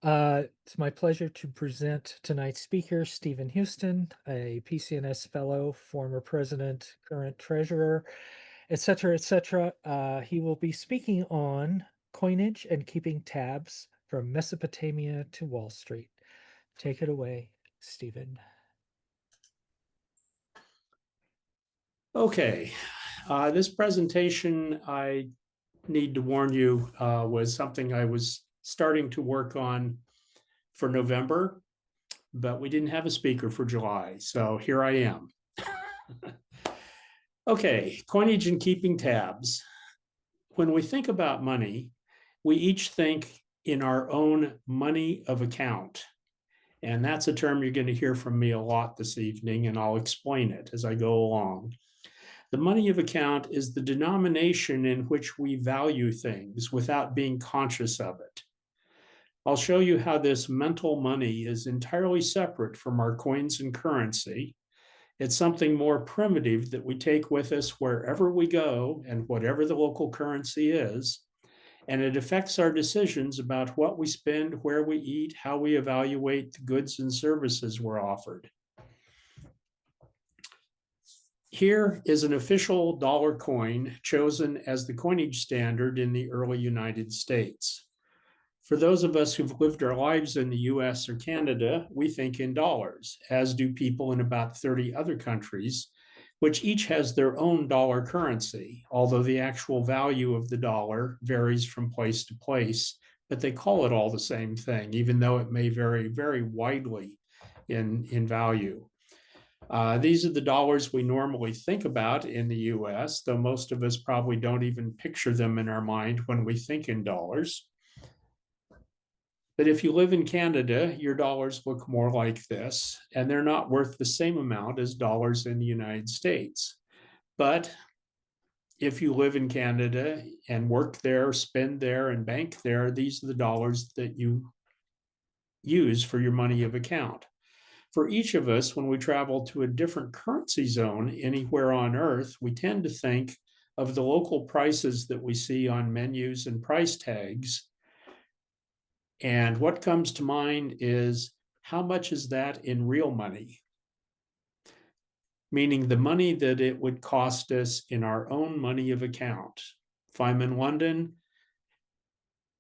It's my pleasure to present tonight's speaker, Stephen Huston, a PCNS Fellow, former president, current treasurer, etc., etc. He will be speaking on coinage and keeping tabs from Mesopotamia to Wall Street. Take it away, Stephen. Okay, this presentation, I need to warn you, was something I was starting to work on for November, but we didn't have a speaker for July, so here I am. Okay, coinage and keeping tabs. When we think about money, we each think in our own money of account. And that's a term you're going to hear from me a lot this evening, and I'll explain it as I go along. The money of account is the denomination in which we value things without being conscious of it. I'll show you how this mental money is entirely separate from our coins and currency. It's something more primitive that we take with us wherever we go and whatever the local currency is. And it affects our decisions about what we spend, where we eat, how we evaluate the goods and services we're offered. Here is an official dollar coin chosen as the coinage standard in the early United States. For those of us who've lived our lives in the US or Canada, we think in dollars, as do people in about 30 other countries, which each has their own dollar currency, although the actual value of the dollar varies from place to place, but they call it all the same thing, even though it may vary very widely in value. These are the dollars we normally think about in the US, though most of us probably don't even picture them in our mind when we think in dollars. But if you live in Canada, your dollars look more like this, and they're not worth the same amount as dollars in the United States. But if you live in Canada and work there, spend there, and bank there, these are the dollars that you use for your money of account. For each of us, when we travel to a different currency zone anywhere on Earth, we tend to think of the local prices that we see on menus and price tags. And what comes to mind is, how much is that in real money? Meaning the money that it would cost us in our own money of account. If I'm in London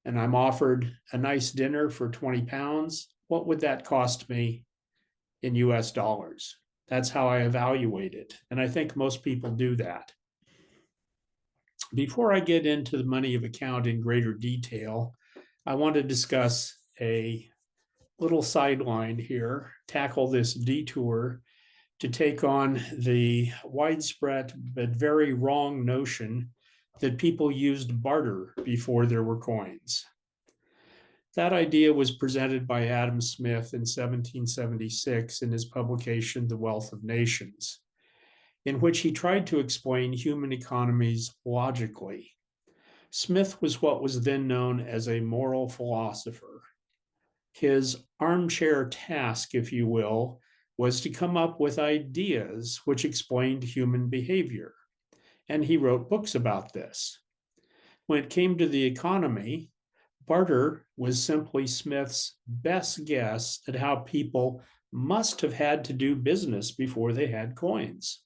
and I'm offered a nice dinner for 20 pounds, what would that cost me in US dollars? That's how I evaluate it. And I think most people do that. Before I get into the money of account in greater detail, I want to discuss a little sideline here, tackle this detour to take on the widespread but very wrong notion that people used barter before there were coins. That idea was presented by Adam Smith in 1776 in his publication, The Wealth of Nations, in which he tried to explain human economies logically. Smith was what was then known as a moral philosopher. His armchair task, if you will, was to come up with ideas which explained human behavior. And he wrote books about this. When it came to the economy, barter was simply Smith's best guess at how people must have had to do business before they had coins.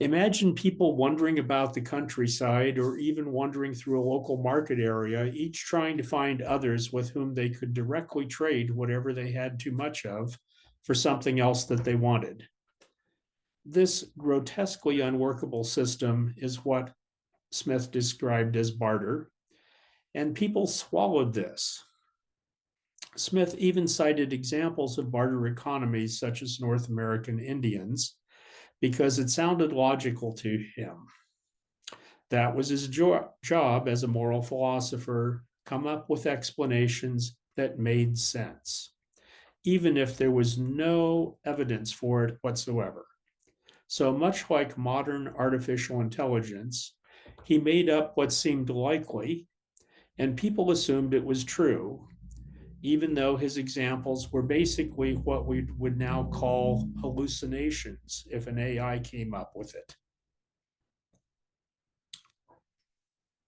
Imagine people wandering about the countryside or even wandering through a local market area, each trying to find others with whom they could directly trade whatever they had too much of for something else that they wanted. This grotesquely unworkable system is what Smith described as barter, and people swallowed this. Smith even cited examples of barter economies such as North American Indians, because it sounded logical to him. That was his job as a moral philosopher, come up with explanations that made sense, even if there was no evidence for it whatsoever. So much like modern artificial intelligence, he made up what seemed likely, and people assumed it was true, even though his examples were basically what we would now call hallucinations if an AI came up with it.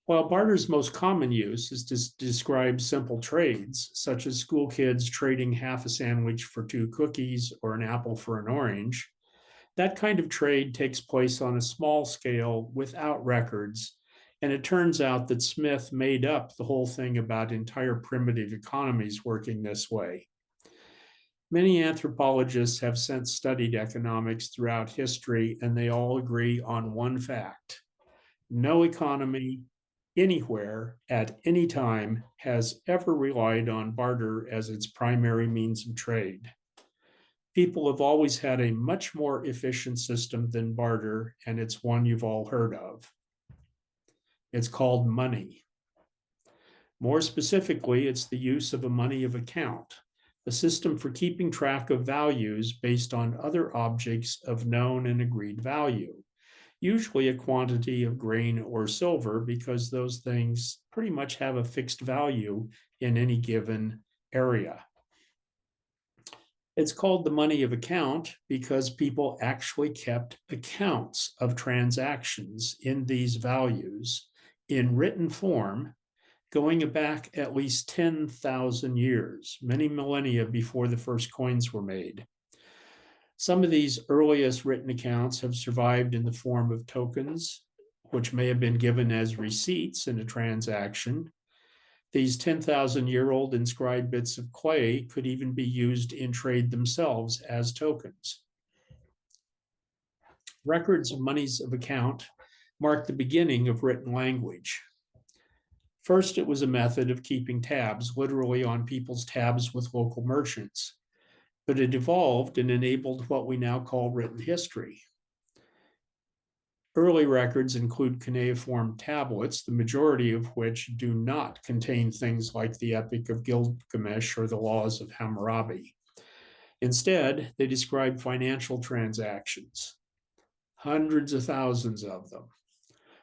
While barter's most common use is to describe simple trades, such as school kids trading half a sandwich for two cookies or an apple for an orange, that kind of trade takes place on a small scale without records. And it turns out that Smith made up the whole thing about entire primitive economies working this way. Many anthropologists have since studied economics throughout history, and they all agree on one fact: no economy anywhere at any time has ever relied on barter as its primary means of trade. People have always had a much more efficient system than barter, and it's one you've all heard of. It's called money. More specifically, it's the use of a money of account, a system for keeping track of values based on other objects of known and agreed value, usually a quantity of grain or silver, because those things pretty much have a fixed value in any given area. It's called the money of account because people actually kept accounts of transactions in these values in written form, going back at least 10,000 years, many millennia before the first coins were made. Some of these earliest written accounts have survived in the form of tokens, which may have been given as receipts in a transaction. These 10,000-year-old inscribed bits of clay could even be used in trade themselves as tokens. Records of monies of account mark the beginning of written language. First, it was a method of keeping tabs, literally on people's tabs with local merchants, but it evolved and enabled what we now call written history. Early records include cuneiform tablets, the majority of which do not contain things like the Epic of Gilgamesh or the Laws of Hammurabi. Instead, they describe financial transactions, hundreds of thousands of them.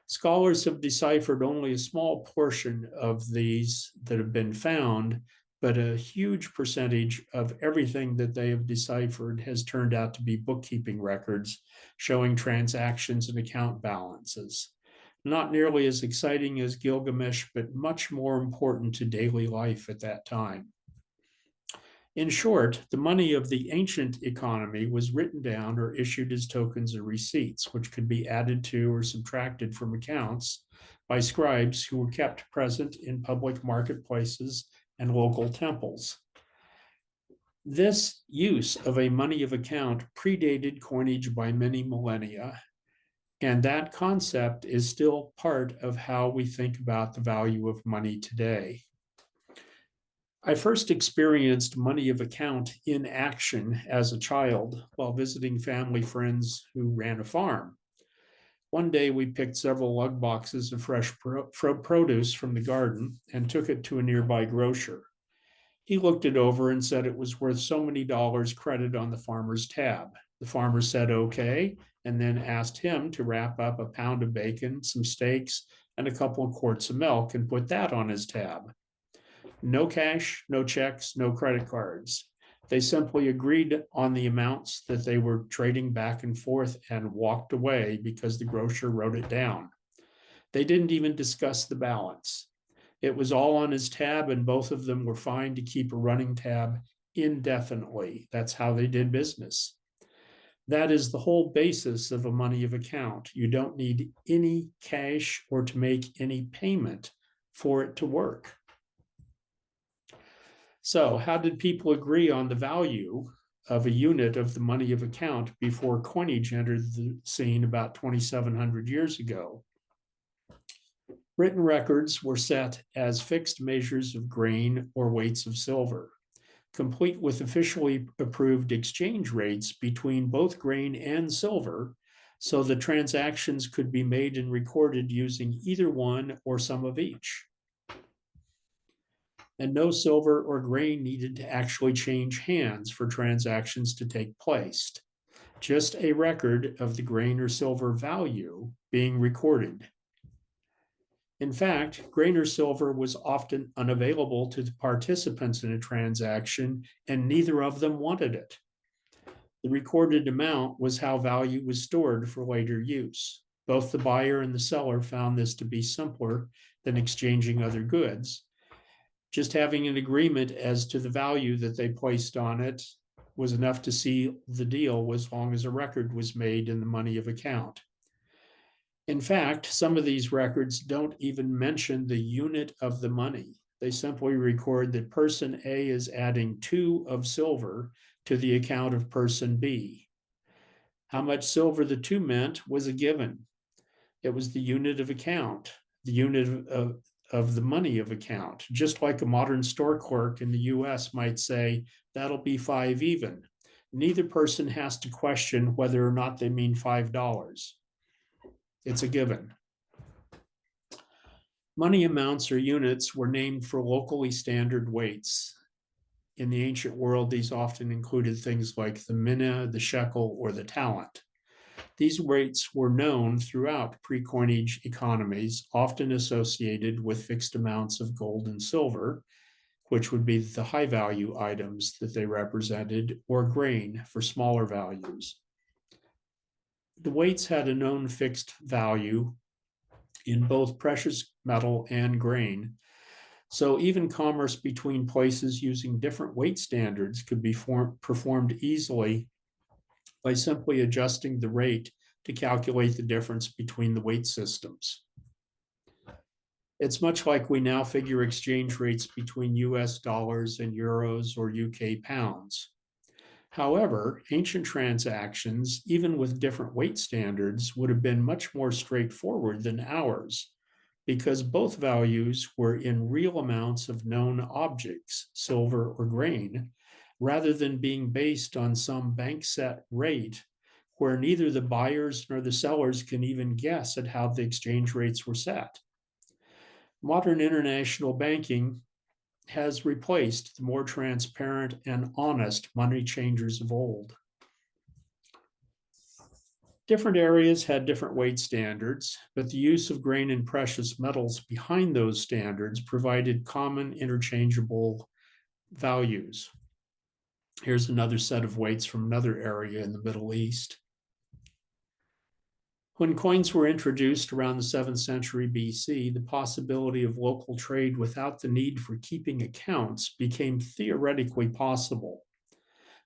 Scholars have deciphered only a small portion of these that have been found, but a huge percentage of everything that they have deciphered has turned out to be bookkeeping records showing transactions and account balances. Not nearly as exciting as Gilgamesh, but much more important to daily life at that time. In short, the money of the ancient economy was written down or issued as tokens or receipts, which could be added to or subtracted from accounts by scribes who were kept present in public marketplaces and local temples. This use of a money of account predated coinage by many millennia, and that concept is still part of how we think about the value of money today. I first experienced money of account in action as a child while visiting family friends who ran a farm. One day we picked several lug boxes of fresh produce from the garden and took it to a nearby grocer. He looked it over and said it was worth so many dollars credit on the farmer's tab. The farmer said okay, and then asked him to wrap up a pound of bacon, some steaks, and a couple of quarts of milk and put that on his tab. No cash, no checks, no credit cards. They simply agreed on the amounts that they were trading back and forth and walked away because the grocer wrote it down. They didn't even discuss the balance. It was all on his tab, and both of them were fine to keep a running tab indefinitely. That's how they did business. That is the whole basis of a money of account. You don't need any cash or to make any payment for it to work. So, how did people agree on the value of a unit of the money of account before coinage entered the scene about 2,700 years ago? Written records were set as fixed measures of grain or weights of silver, complete with officially approved exchange rates between both grain and silver, so the transactions could be made and recorded using either one or some of each. And no silver or grain needed to actually change hands for transactions to take place, just a record of the grain or silver value being recorded. In fact, grain or silver was often unavailable to the participants in a transaction, and neither of them wanted it. The recorded amount was how value was stored for later use. Both the buyer and the seller found this to be simpler than exchanging other goods. Just having an agreement as to the value that they placed on it was enough to seal the deal as long as a record was made in the money of account. In fact, some of these records don't even mention the unit of the money. They simply record that person A is adding 2 of silver to the account of person B. How much silver the 2 meant was a given. It was the unit of account, the unit of the money of account, just like a modern store clerk in the US might say, that'll be 5 even. Neither person has to question whether or not they mean $5. It's a given. Money amounts or units were named for locally standard weights. In the ancient world, these often included things like the mina, the shekel, or the talent. These weights were known throughout pre-coinage economies, often associated with fixed amounts of gold and silver, which would be the high-value items that they represented, or grain for smaller values. The weights had a known fixed value in both precious metal and grain, so even commerce between places using different weight standards could be performed easily by simply adjusting the rate to calculate the difference between the weight systems. It's much like we now figure exchange rates between US dollars and euros or UK pounds. However, ancient transactions, even with different weight standards, would have been much more straightforward than ours, because both values were in real amounts of known objects, silver or grain, rather than being based on some bank set rate where neither the buyers nor the sellers can even guess at how the exchange rates were set. Modern international banking has replaced the more transparent and honest money changers of old. Different areas had different weight standards, but the use of grain and precious metals behind those standards provided common interchangeable values. Here's another set of weights from another area in the Middle East. When coins were introduced around the 7th century BC, the possibility of local trade without the need for keeping accounts became theoretically possible.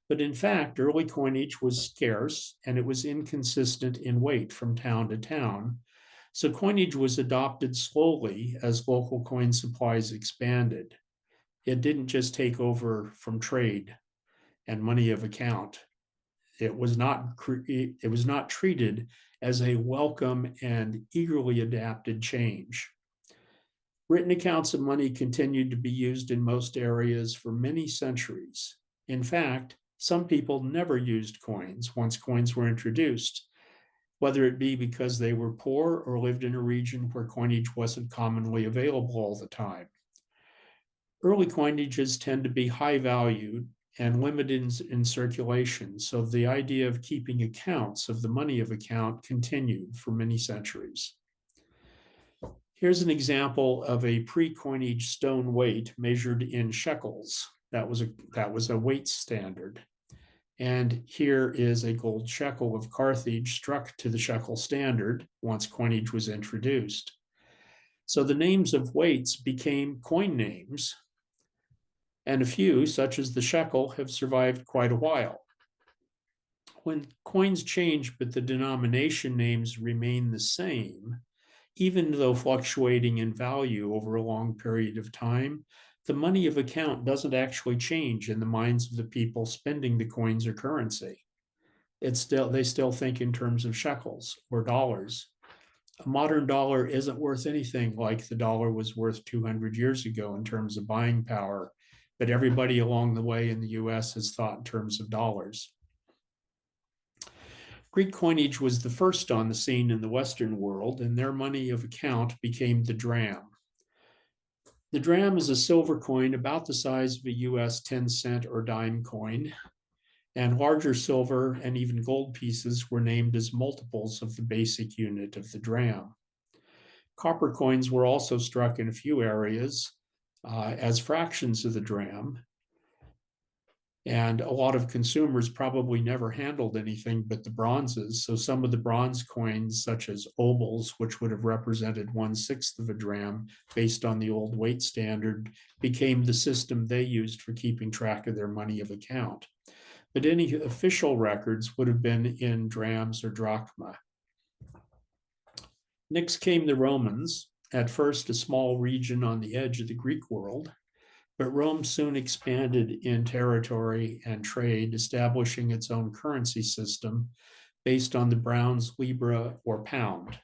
But in fact, early coinage was scarce and it was inconsistent in weight from town to town. So coinage was adopted slowly as local coin supplies expanded. It didn't just take over from trade and money of account. It was not treated as a welcome and eagerly adapted change. Written accounts of money continued to be used in most areas for many centuries. In fact, some people never used coins once coins were introduced, whether it be because they were poor or lived in a region where coinage wasn't commonly available all the time. Early coinages tend to be high valued and limited in circulation, so the idea of keeping accounts of the money of account continued for many centuries. Here's an example of a pre-coinage stone weight measured in shekels. That was a weight standard. And here is a gold shekel of Carthage struck to the shekel standard once coinage was introduced. So the names of weights became coin names, and a few, such as the shekel, have survived quite a while. When coins change but the denomination names remain the same, even though fluctuating in value over a long period of time, the money of account doesn't actually change in the minds of the people spending the coins or currency. They still think in terms of shekels or dollars. A modern dollar isn't worth anything like the dollar was worth 200 years ago in terms of buying power, but everybody along the way in the US has thought in terms of dollars. Greek coinage was the first on the scene in the Western world, and their money of account became the dram. The dram is a silver coin about the size of a US 10-cent or dime coin, and larger silver and even gold pieces were named as multiples of the basic unit of the dram. Copper coins were also struck in a few areas as fractions of the dram. And a lot of consumers probably never handled anything but the bronzes. So some of the bronze coins, such as obols, which would have represented 1/6 of a dram based on the old weight standard, became the system they used for keeping track of their money of account. But any official records would have been in drams or drachma. Next came the Romans, at first a small region on the edge of the Greek world. But Rome soon expanded in territory and trade, establishing its own currency system based on the bronze libra or pound.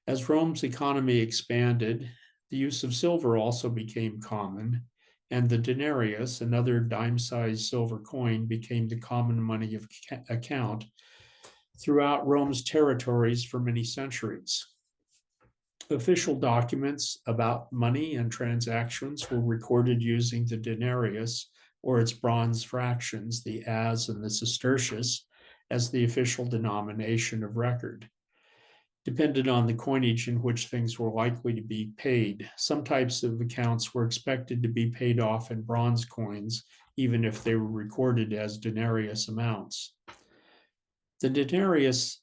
As Rome's economy expanded, the use of silver also became common, and the denarius, another dime-sized silver coin, became the common money of account throughout Rome's territories for many centuries. Official documents about money and transactions were recorded using the denarius or its bronze fractions, the as and the sestertius, as the official denomination of record. Depended on the coinage in which things were likely to be paid. Some types of accounts were expected to be paid off in bronze coins, even if they were recorded as denarius amounts. The denarius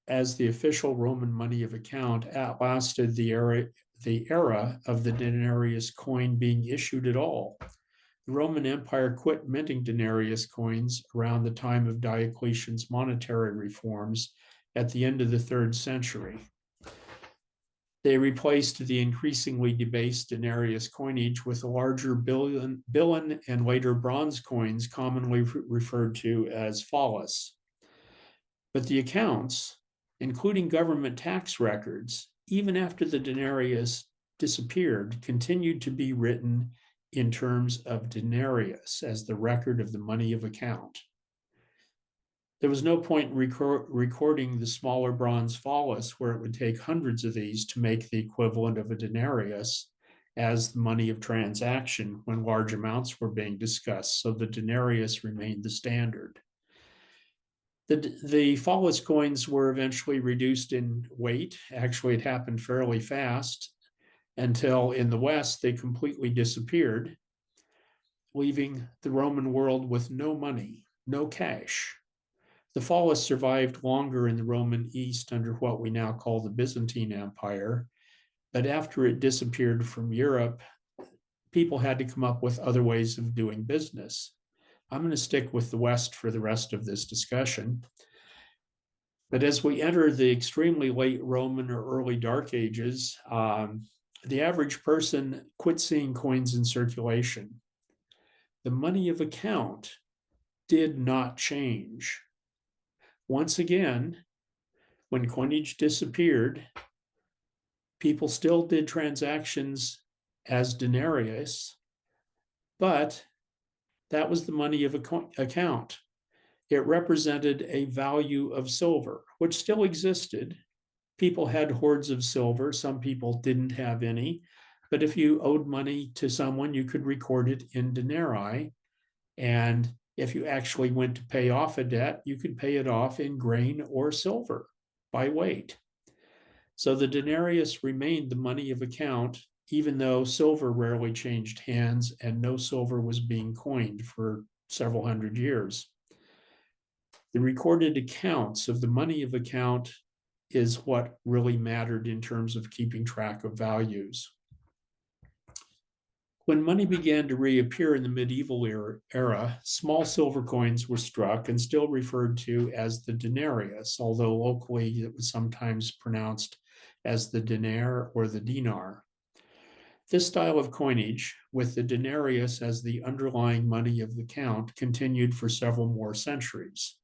as the official Roman money of account outlasted the era of the denarius coin being issued at all. The Roman Empire quit minting denarius coins around the time of Diocletian's monetary reforms at the end of the 3rd century. They replaced the increasingly debased denarius coinage with a larger billion and later bronze coins commonly referred to as phallus. But the accounts, including government tax records, even after the denarius disappeared, continued to be written in terms of denarius as the record of the money of account. There was no point in recording the smaller bronze phallus, where it would take hundreds of these to make the equivalent of a denarius as the money of transaction when large amounts were being discussed, so the denarius remained the standard. The phallus coins were eventually reduced in weight. Actually, it happened fairly fast until in the West they completely disappeared, leaving the Roman world with no money, no cash. The phallus survived longer in the Roman East under what we now call the Byzantine Empire, but after it disappeared from Europe, people had to come up with other ways of doing business. I'm going to stick with the West for the rest of this discussion. But as we enter the extremely late Roman or early Dark Ages, the average person quit seeing coins in circulation. The money of account did not change. Once again, when coinage disappeared, people still did transactions as denarius, but that was the money of account. It represented a value of silver, which still existed. People had hoards of silver. Some people didn't have any. But if you owed money to someone, you could record it in denarii. And if you actually went to pay off a debt, you could pay it off in grain or silver by weight. So the denarius remained the money of account, even though silver rarely changed hands and no silver was being coined for several hundred years. The recorded accounts of the money of account is what really mattered in terms of keeping track of values. When money began to reappear in the medieval era, small silver coins were struck and still referred to as the denarius, although locally it was sometimes pronounced as the dinar or the dinar. This style of coinage, with the denarius as the underlying money of the account, continued for several more centuries.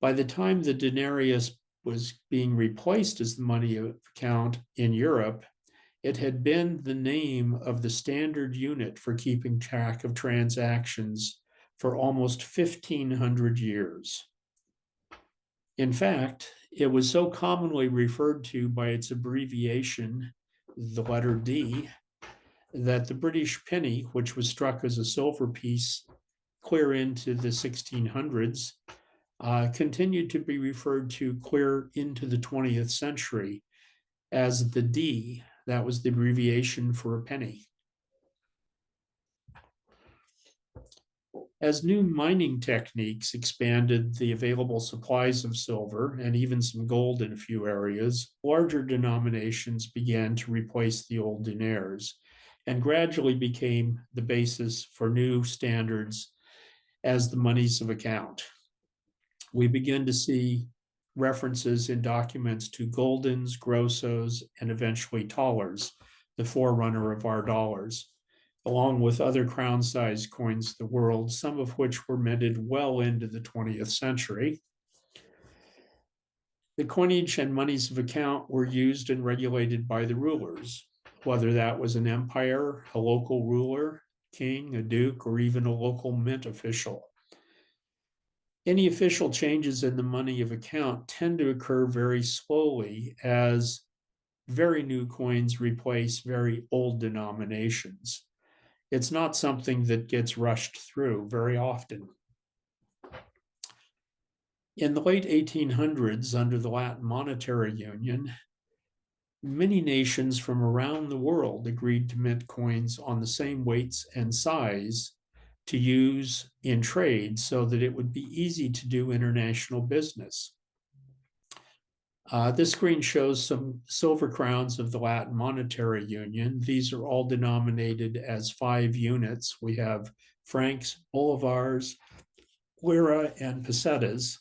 By the time the denarius was being replaced as the money of account in Europe, it had been the name of the standard unit for keeping track of transactions for almost 1,500 years. In fact, it was so commonly referred to by its abbreviation, the letter D, that the British penny, which was struck as a silver piece clear into the 1600s, continued to be referred to clear into the 20th century as the D. That was the abbreviation for a penny. As new mining techniques expanded the available supplies of silver and even some gold in a few areas, larger denominations began to replace the old deniers and gradually became the basis for new standards as the monies of account. We begin to see references in documents to guldens, grossos, and eventually thalers, the forerunner of our dollars, along with other crown-sized coins of the world, some of which were minted well into the 20th century. The coinage and monies of account were used and regulated by the rulers, whether that was an empire, a local ruler, king, a duke, or even a local mint official. Any official changes in the money of account tend to occur very slowly as very new coins replace very old denominations. It's not something that gets rushed through very often. In the late 1800s, under the Latin Monetary Union, many nations from around the world agreed to mint coins on the same weights and size to use in trade so that it would be easy to do international business. This screen shows some silver crowns of the Latin Monetary Union. These are all denominated as 5 units. We have francs, bolivars, lira, and pesetas.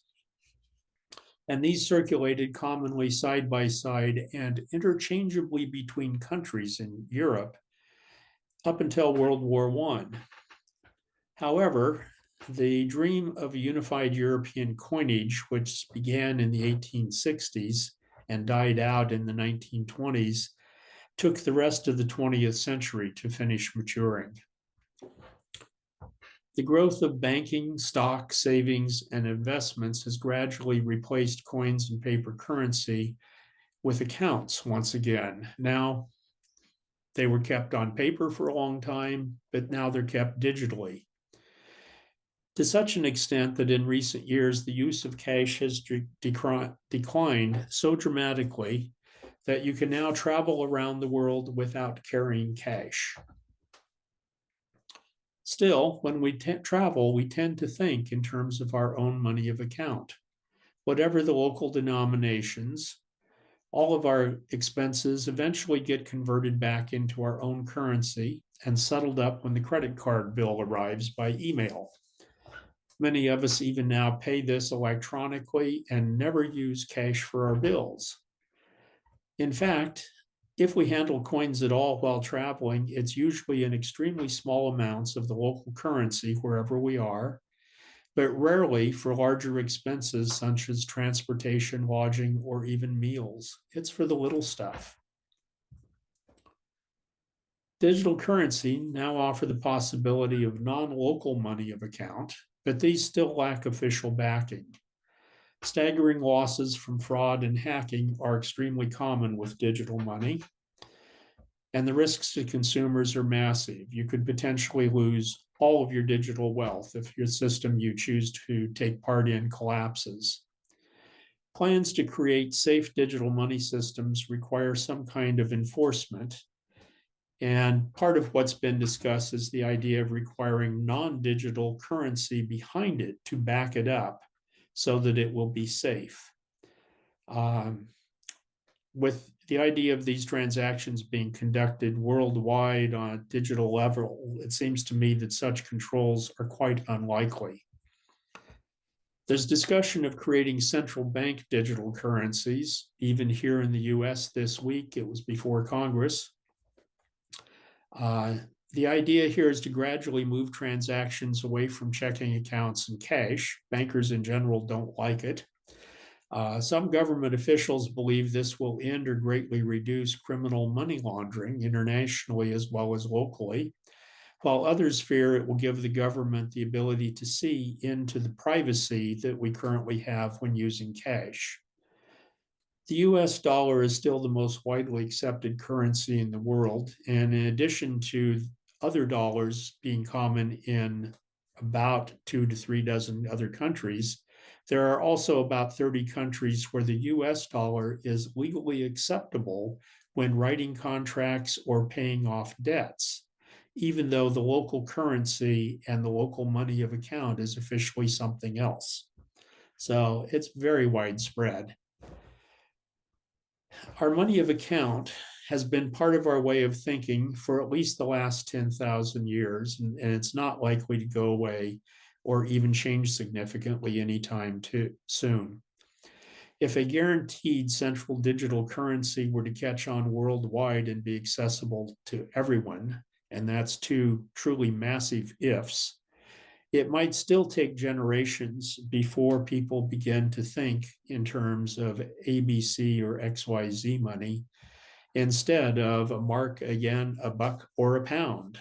And these circulated commonly side by side and interchangeably between countries in Europe up until World War I. However, the dream of a unified European coinage, which began in the 1860s and died out in the 1920s, took the rest of the 20th century to finish maturing. The growth of banking, stock, savings, and investments has gradually replaced coins and paper currency with accounts once again. Now, they were kept on paper for a long time, but now they're kept digitally, to such an extent that in recent years, the use of cash has declined so dramatically that you can now travel around the world without carrying cash. Still, when we travel, we tend to think in terms of our own money of account. Whatever the local denominations, all of our expenses eventually get converted back into our own currency and settled up when the credit card bill arrives by email. Many of us even now pay this electronically and never use cash for our bills. In fact, if we handle coins at all while traveling, it's usually in extremely small amounts of the local currency wherever we are, but rarely for larger expenses such as transportation, lodging, or even meals. It's for the little stuff. Digital currency now offer the possibility of non-local money of account, but these still lack official backing. Staggering losses from fraud and hacking are extremely common with digital money, and the risks to consumers are massive. You could potentially lose all of your digital wealth if your system you choose to take part in collapses. Plans to create safe digital money systems require some kind of enforcement, and part of what's been discussed is the idea of requiring non-digital currency behind it to back it up so that it will be safe. With the idea of these transactions being conducted worldwide on a digital level, it seems to me that such controls are quite unlikely. There's discussion of creating central bank digital currencies. Even here in the US this week, it was before Congress. The idea here is to gradually move transactions away from checking accounts and cash. Bankers in general don't like it. Some government officials believe this will end or greatly reduce criminal money laundering internationally as well as locally, while others fear it will give the government the ability to see into the privacy that we currently have when using cash. The US dollar is still the most widely accepted currency in the world, and in addition to other dollars being common in about 2 to 3 dozen other countries, there are also about 30 countries where the US dollar is legally acceptable when writing contracts or paying off debts. even though the local currency and the local money of account is officially something else. So it's very widespread. Our money of account has been part of our way of thinking for at least the last 10,000 years, and it's not likely to go away or even change significantly anytime soon. If a guaranteed central digital currency were to catch on worldwide and be accessible to everyone, and that's two truly massive ifs, it might still take generations before people begin to think in terms of ABC or XYZ money instead of a mark, a yen, a buck, or a pound.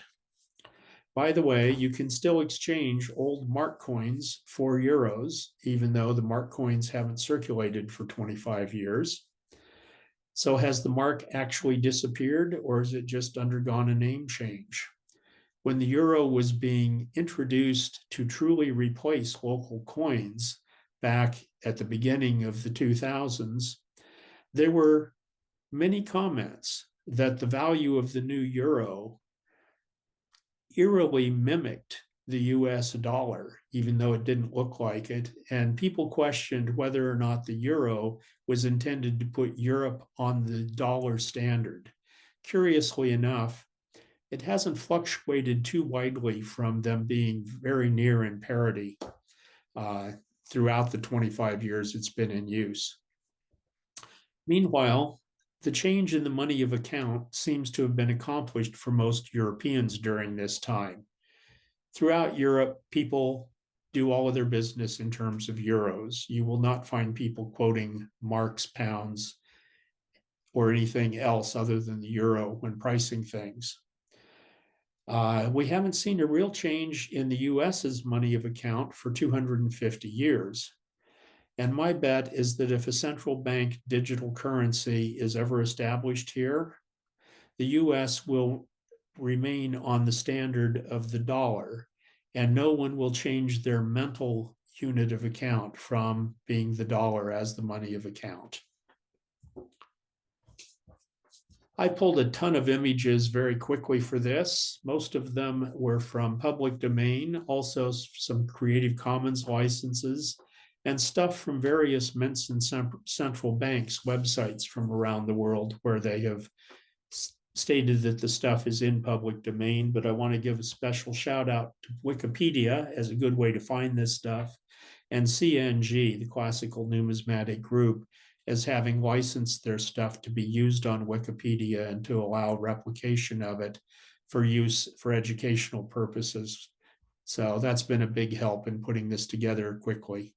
By the way, you can still exchange old mark coins for euros, even though the mark coins haven't circulated for 25 years. So has the mark actually disappeared, or has it just undergone a name change? When the euro was being introduced to truly replace local coins back at the beginning of the 2000s, there were many comments that the value of the new euro eerily mimicked the US dollar, even though it didn't look like it. And people questioned whether or not the euro was intended to put Europe on the dollar standard. Curiously enough, it hasn't fluctuated too widely from them being very near in parity throughout the 25 years it's been in use. Meanwhile, the change in the money of account seems to have been accomplished for most Europeans during this time. Throughout Europe, people do all of their business in terms of euros. You will not find people quoting marks, pounds, or anything else other than the euro when pricing things. We haven't seen a real change in the US's money of account for 250 years. And my bet is that if a central bank digital currency is ever established here, the US will remain on the standard of the dollar, and no one will change their mental unit of account from being the dollar as the money of account. I pulled a ton of images very quickly for this. Most of them were from public domain, also some Creative Commons licenses, and stuff from various mints and central banks' websites from around the world where they have stated that the stuff is in public domain. But I want to give a special shout out to Wikipedia as a good way to find this stuff, and CNG, the Classical Numismatic Group, as having licensed their stuff to be used on Wikipedia and to allow replication of it for use for educational purposes. So that's been a big help in putting this together quickly.